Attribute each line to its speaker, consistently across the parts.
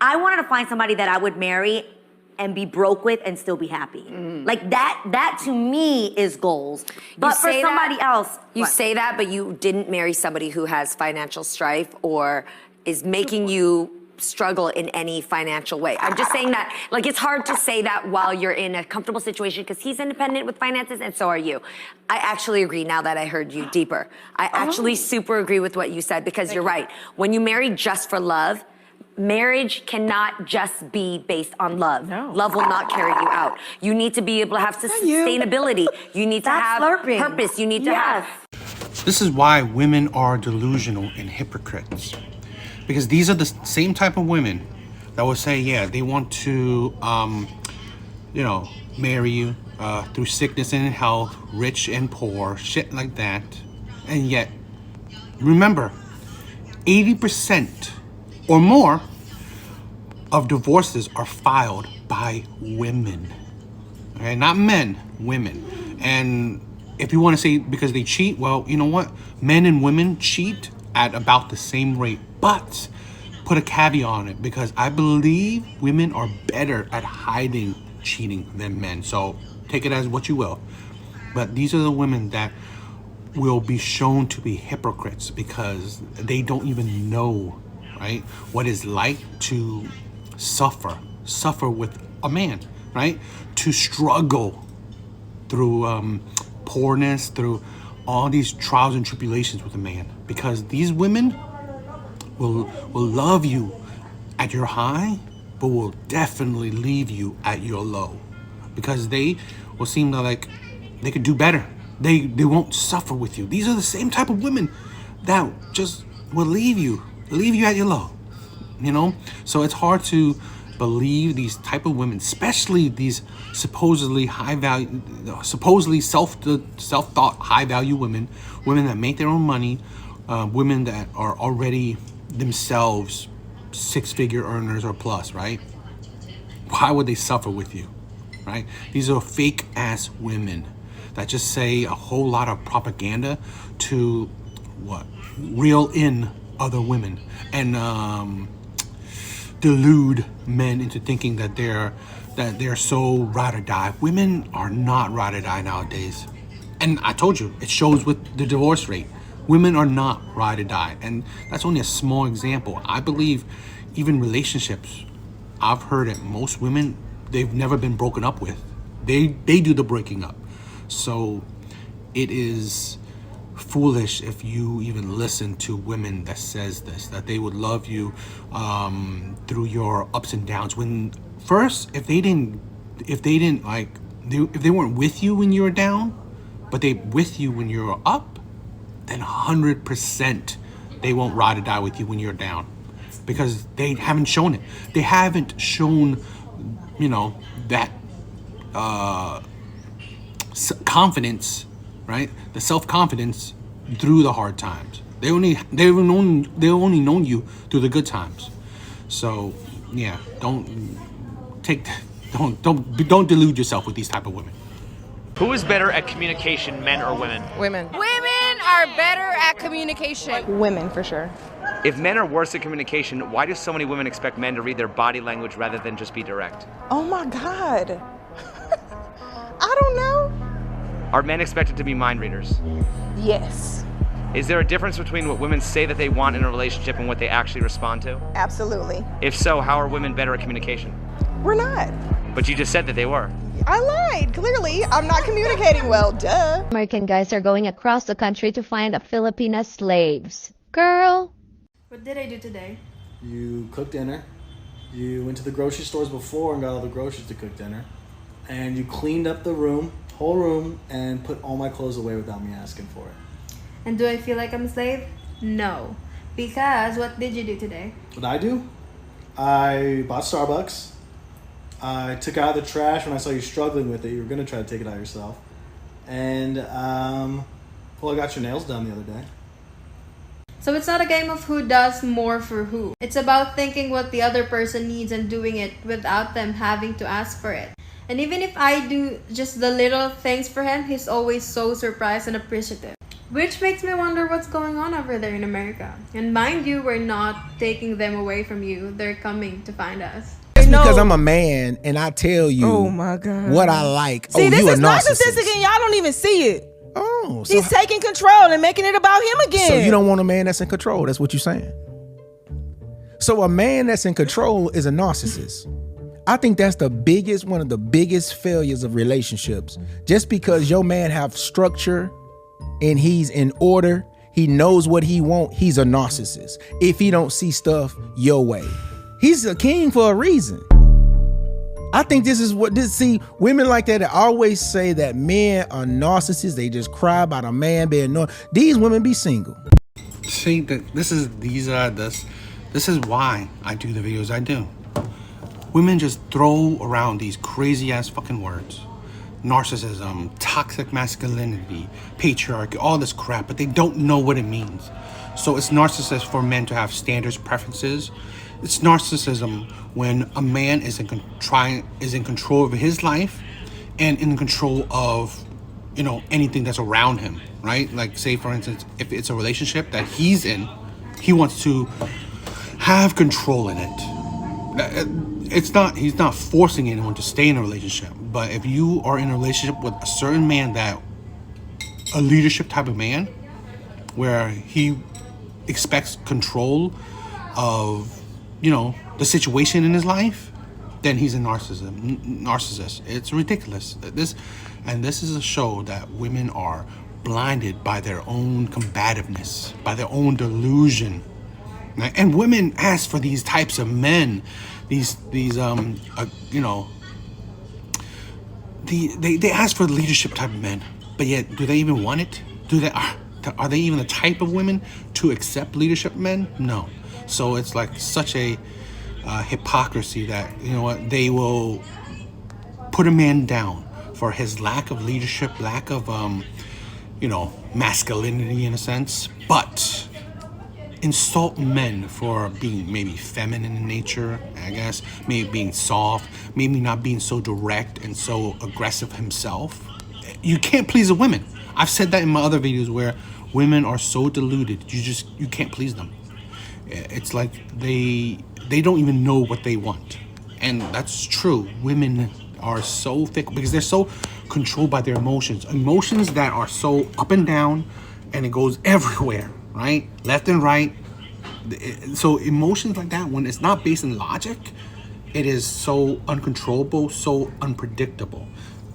Speaker 1: I wanted to find somebody that I would marry and be broke with and still be happy. Like that to me is goals. But for somebody else.
Speaker 2: You say that, but you didn't marry somebody who has financial strife or is making you struggle in any financial way. I'm just saying that, like, it's hard to say that while you're in a comfortable situation because he's independent with finances and so are you. I actually agree now that I heard you deeper. I actually super agree with what you said because you're right. When you marry just for love, marriage cannot just be based on love.
Speaker 3: No.
Speaker 2: Love will not carry you out. You need to be able to have sustainability. You need to have purpose. You need to have.
Speaker 4: This is why women are delusional and hypocrites. Because these are the same type of women that will say, yeah, they want to, marry you through sickness and health, rich and poor, shit like that. And yet, remember, 80% or more of divorces are filed by women. Okay, not men, women. And if you want to say because they cheat, well, you know what? Men and women cheat at about the same rate. But put a caveat on it because I believe women are better at hiding cheating than men. So take it as what you will. But these are the women that will be shown to be hypocrites because they don't even know, right, what it's like to suffer with a man, right? To struggle through poorness, through all these trials and tribulations with a man. Because these women will love you at your high, but will definitely leave you at your low. Because they will seem like they could do better. They won't suffer with you. These are the same type of women that just will leave you at your low. You know? So it's hard to believe these type of women, especially these supposedly high value, supposedly self-thought high value women that make their own money, women that are already themselves six-figure earners or plus, right? Why would they suffer with you, right? These are fake ass women that just say a whole lot of propaganda to reel in other women and delude men into thinking that they're so ride or die. Women are not ride or die nowadays, and I told you it shows with the divorce rate. Women are not ride or die, and that's only a small example. I believe even relationships, I've heard that most women, they've never been broken up with. They do the breaking up. So it is foolish if you even listen to women that says this, that they would love you through your ups and downs. When first, if they weren't with you when you were down, but they with you when you're up, then 100% they won't ride or die with you when you're down, because they haven't shown it. They haven't shown, that confidence, right? The self-confidence through the hard times. They've only known you through the good times. So yeah, don't delude yourself with these type of women.
Speaker 5: Who is better at communication, men or women?
Speaker 3: Women.
Speaker 6: Women are better at communication.
Speaker 3: Women, for sure.
Speaker 5: If men are worse at communication, why do so many women expect men to read their body language rather than just be direct?
Speaker 3: Oh my God. I don't know.
Speaker 5: Are men expected to be mind readers?
Speaker 3: Yes.
Speaker 5: Is there a difference between what women say that they want in a relationship and what they actually respond to?
Speaker 3: Absolutely.
Speaker 5: If so, how are women better at communication?
Speaker 3: We're not.
Speaker 5: But you just said that they were.
Speaker 3: I lied. Clearly, I'm not communicating well. Duh.
Speaker 7: American guys are going across the country to find Filipina slaves. Girl.
Speaker 8: What did I do today?
Speaker 9: You cooked dinner. You went to the grocery stores before and got all the groceries to cook dinner. And you cleaned up the whole room, and put all my clothes away without me asking for it.
Speaker 8: And do I feel like I'm a slave? No. Because what did you do today?
Speaker 9: What I do? I bought Starbucks. I took out the trash when I saw you struggling with it. You were going to try to take it out yourself. And, I got your nails done the other day.
Speaker 8: So it's not a game of who does more for who. It's about thinking what the other person needs and doing it without them having to ask for it. And even if I do just the little things for him, he's always so surprised and appreciative. Which makes me wonder what's going on over there in America. And mind you, we're not taking them away from you. They're coming to find us.
Speaker 10: It's because I'm a man and I tell you
Speaker 3: Oh my God.
Speaker 10: what I like.
Speaker 3: See, this
Speaker 10: you
Speaker 3: is
Speaker 10: a
Speaker 3: narcissistic and y'all don't even see it.
Speaker 10: Oh, so,
Speaker 3: He's taking control and making it about him again.
Speaker 10: so you don't want a man that's in control. That's what you're saying. So a man that's in control is a narcissist. I think that's one of the biggest failures of relationships. Just because your man have structure and he's in order, he knows what he want, he's a narcissist. If he don't see stuff your way. He's a king for a reason. I think see, women like that always say that men are narcissists. They just cry about a man being These women be single.
Speaker 4: See, this is why I do the videos I do. Women just throw around these crazy ass fucking words. Narcissism, toxic masculinity, patriarchy, all this crap, but they don't know what it means. So it's narcissist for men to have standards, preferences. It's narcissism when a man is in control of his life and in control of, anything that's around him, right? Like, say for instance, if it's a relationship that he's in, he wants to have control in it. He's not forcing anyone to stay in a relationship, but if you are in a relationship with a certain man, a leadership type of man, where he expects control of, the situation in his life, then he's a narcissist. It's ridiculous. This is a show that women are blinded by their own combativeness, by their own delusion. And women ask for these types of men, they ask for leadership type of men, but yet do they even want it? Are they even the type of women to accept leadership men? No. So it's like such a hypocrisy that they will put a man down for his lack of leadership, lack of masculinity in a sense, but insult men for being maybe feminine in nature, I guess, maybe being soft, maybe not being so direct and so aggressive himself. You can't please the women. I've said that in my other videos where women are so deluded, you can't please them. It's like they don't even know what they want. And that's true. Women are so fickle because they're so controlled by their emotions that are so up and down, and it goes everywhere. Right? Left and right. So emotions like that, when it's not based in logic, it is so uncontrollable, so unpredictable.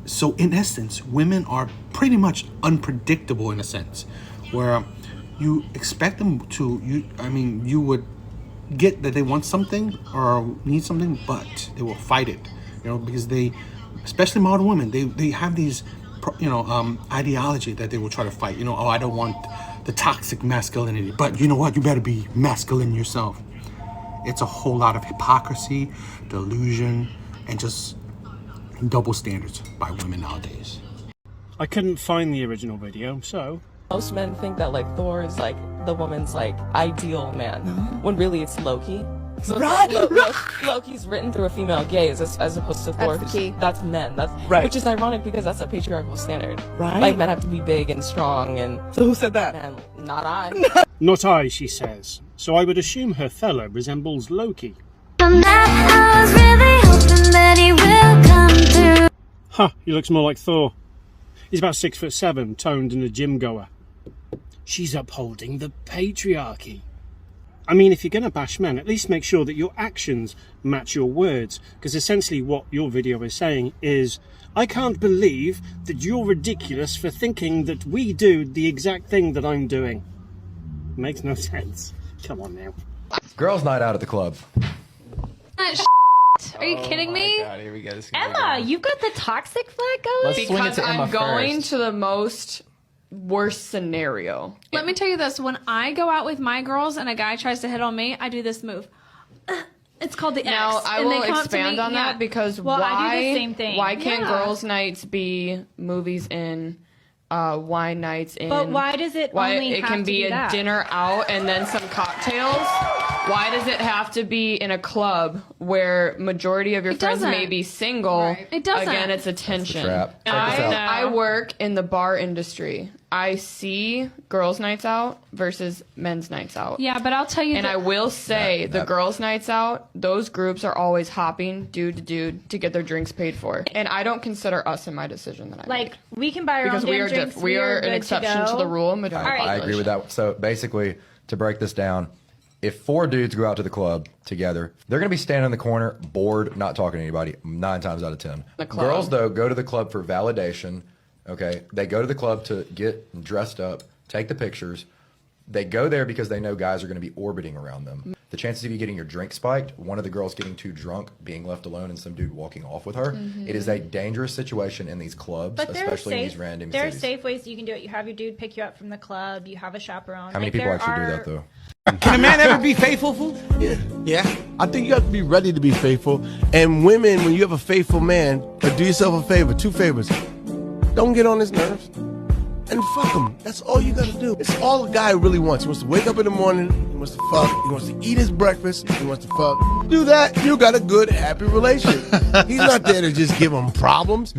Speaker 4: So in essence, women are pretty much unpredictable in a sense, where you expect them to, you would get that they want something or need something, but they will fight it, because especially modern women, they have these, ideology that they will try to fight. I don't want the toxic masculinity, but you know what? You better be masculine yourself. It's a whole lot of hypocrisy, delusion, and just double standards by women nowadays.
Speaker 11: I couldn't find the original video, so...
Speaker 12: Most men think that, Thor is, the woman's, ideal man, when really it's Loki. So Loki's written through a female gaze as opposed to Thor.
Speaker 6: That's the key.
Speaker 12: That's men.
Speaker 11: Right.
Speaker 12: Which is ironic because that's a patriarchal standard.
Speaker 3: Right.
Speaker 12: Men have to be big and strong and...
Speaker 3: So who said that?
Speaker 12: Men, not I.
Speaker 11: Not I, she says. So I would assume her fellow resembles Loki.
Speaker 13: I was really hoping that he will come through.
Speaker 11: Huh, he looks more like Thor. He's about 6'7", toned and a gym goer. She's upholding the patriarchy. I mean, if you're going to bash men, at least make sure that your actions match your words. Because essentially what your video is saying is, I can't believe that you're ridiculous for thinking that we do the exact thing that I'm doing. Makes no sense. Come on now.
Speaker 14: Girls' night out at the club.
Speaker 6: Are you kidding me?
Speaker 14: God, here we go.
Speaker 6: Emma, you've got the toxic flag going?
Speaker 14: Let's swing it to Emma
Speaker 15: I'm going
Speaker 14: first.
Speaker 15: to the most worst scenario.
Speaker 6: Let me tell you this. When I go out with my girls and a guy tries to hit on me, I do this move. It's called the X.
Speaker 15: Now, I
Speaker 6: and they
Speaker 15: will
Speaker 6: come up to
Speaker 15: expand
Speaker 6: me,
Speaker 15: on
Speaker 6: yeah.
Speaker 15: that because
Speaker 6: well,
Speaker 15: why,
Speaker 6: I do the same thing.
Speaker 15: Why can't
Speaker 6: Yeah.
Speaker 15: girls' nights be movies in, wine nights in?
Speaker 6: But why does it
Speaker 15: why
Speaker 6: only
Speaker 15: it
Speaker 6: have
Speaker 15: can
Speaker 6: to
Speaker 15: be
Speaker 6: be
Speaker 15: a
Speaker 6: that?
Speaker 15: dinner out and then some cocktails? Why does it have to be in a club where majority of your friends
Speaker 6: doesn't.
Speaker 15: may be single?
Speaker 6: It doesn't.
Speaker 15: Again, it's attention.
Speaker 14: trap. Check this out.
Speaker 15: I work in the bar industry. I see girls' nights out versus men's nights out.
Speaker 6: Yeah, but I'll tell you.
Speaker 15: And I will say, the girls' nights out, those groups are always hopping dude to dude to get their drinks paid for. And I don't consider us in my decision that I
Speaker 16: Like,
Speaker 15: made.
Speaker 16: we can buy our
Speaker 15: Because
Speaker 16: own
Speaker 15: we
Speaker 16: damn
Speaker 15: are
Speaker 16: drinks.
Speaker 15: we are an
Speaker 16: good
Speaker 15: exception to
Speaker 16: go.
Speaker 15: the rule.
Speaker 14: I agree with that. So basically, to break this down, if 4 dudes go out to the club together, they're going to be standing in the corner, bored, not talking to anybody 9 times out of 10.
Speaker 15: The club.
Speaker 14: Girls, though, go to the club for validation. Okay, they go to the club to get dressed up, take the pictures. They go there because they know guys are going to be orbiting around them. The chances of you getting your drink spiked, one of the girls getting too drunk, being left alone, and some dude walking off with her, it is a dangerous situation in these clubs,
Speaker 16: But there are
Speaker 14: especially in
Speaker 16: safe,
Speaker 14: these random
Speaker 16: there are
Speaker 14: cities.
Speaker 16: safe ways you can do it. You have your dude pick you up from the club. You have a chaperone.
Speaker 14: How many
Speaker 16: Like,
Speaker 14: people
Speaker 16: there
Speaker 14: actually do
Speaker 16: are-
Speaker 14: that, though?
Speaker 17: Can a man ever be faithful? Yeah. I think you have to be ready to be faithful. And women, when you have a faithful man, do yourself a favor, 2 favors. Don't get on his nerves. And fuck him. That's all you gotta do. It's all a guy really wants. He wants to wake up in the morning, he wants to fuck, he wants to eat his breakfast, he wants to fuck. Do that, you got a good, happy relationship. He's not there to just give him problems.